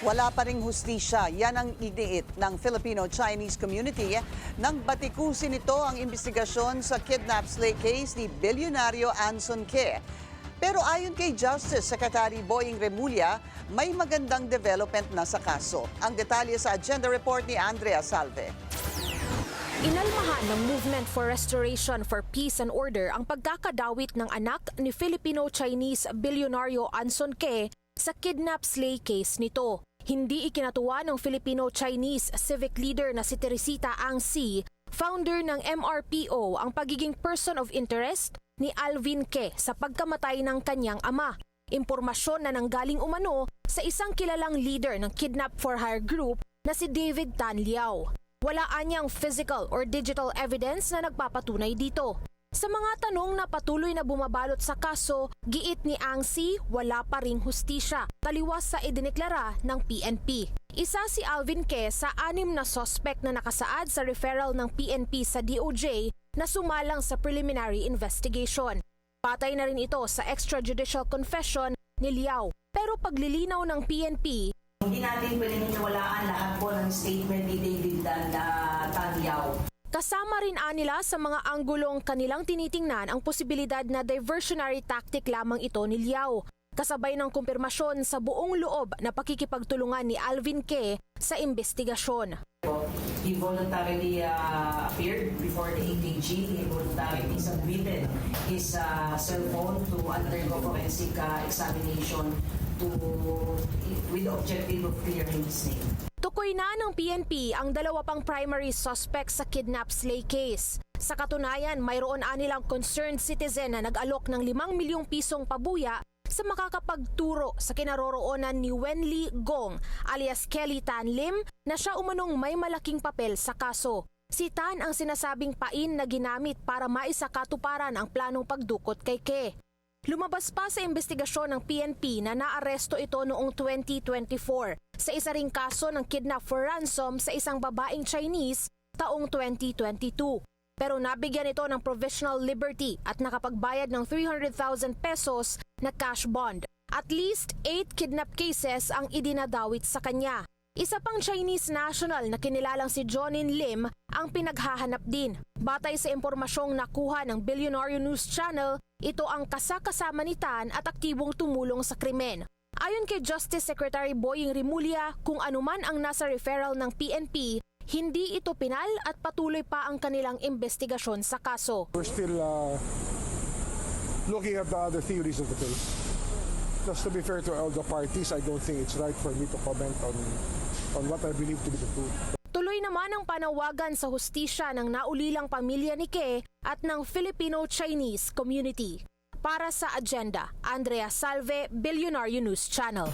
Wala pa ring hustisya. Yan ang iniit ng Filipino-Chinese community nang batikusin nito ang investigasyon sa kidnap slay case ni bilyonaryo Anson Ke. Pero ayon kay Justice Secretary Boying Remulla, may magandang development na sa kaso. Ang detalye sa agenda report ni Andrea Salve. Inalmahan ng Movement for Restoration for Peace and Order ang pagkakadawit ng anak ni Filipino-Chinese bilyonaryo Anson Ke sa kidnap slay case nito. Hindi ikinatuwa ng Filipino-Chinese civic leader na si Teresita Ang Si, founder ng MRPO, ang pagiging person of interest ni Alvin Ke sa pagkamatay ng kanyang ama. Impormasyon na nanggaling umano sa isang kilalang leader ng Kidnap for Hire group na si David Tan Liao. Wala anyang physical or digital evidence na nagpapatunay dito. Sa mga tanong na patuloy na bumabalot sa kaso, giit ni Ang Si wala pa ring hustisya, taliwas sa idineklara ng PNP. Isa si Alvin Ke sa 6 na suspect na nakasaad sa referral ng PNP sa DOJ na sumalang sa preliminary investigation. Patay na rin ito sa extrajudicial confession ni Liao. Pero paglilinaw ng PNP, hindi natin pwedeng nawalaan lahat po ng statement ni David Tan Liao. kasama rin nila sa mga anggulong kanilang tinitingnan ang posibilidad na diversionary tactic lamang ito ni Liao, kasabay ng kumpirmasyon sa buong loob na pakikipagtulungan ni Alvin Ke sa investigasyon. He voluntarily appeared before the AKG. He voluntarily submitted his cell phone to undergo forensic examination with the objective of clearing his name. Tukoy na ng PNP ang 2 pang primary suspect sa kidnap slay case. Sa katunayan, mayroon anilang concerned citizen na nag-alok ng 5 milyong pisong pabuya sa makakapagturo sa kinaroroonan ni Wenli Gong alias Kelly Tan Lim na siya umanong may malaking papel sa kaso. Si Tan ang sinasabing pain na ginamit para maisakatuparan ang planong pagdukot kay Ke. Lumabas pa sa investigasyon ng PNP na naaresto ito noong 2024 sa isa ring kaso ng kidnap for ransom sa isang babaeng Chinese taong 2022. Pero nabigyan ito ng provisional liberty at nakapagbayad ng 300,000 pesos na cash bond. At least 8 kidnap cases ang idinadawit sa kanya. Isa pang Chinese national na kinilalang si Jonin Lim ang pinaghahanap din. Batay sa impormasyong nakuha ng Billionaire News Channel, ito ang kasakasama ni Tan at aktibong tumulong sa krimen. Ayon kay Justice Secretary Boying Remulla, kung anuman ang nasa referral ng PNP, hindi ito pinal at patuloy pa ang kanilang investigasyon sa kaso. We're still looking at the other theories of the case. Just to be fair to all the parties, I don't think it's right for me to comment on what I believe to be the truth. Tuloy naman ang panawagan sa hustisya ng naulilang pamilya ni Ke at ng Filipino-Chinese community. Para sa agenda, Andrea Salve, Billionaire News Channel.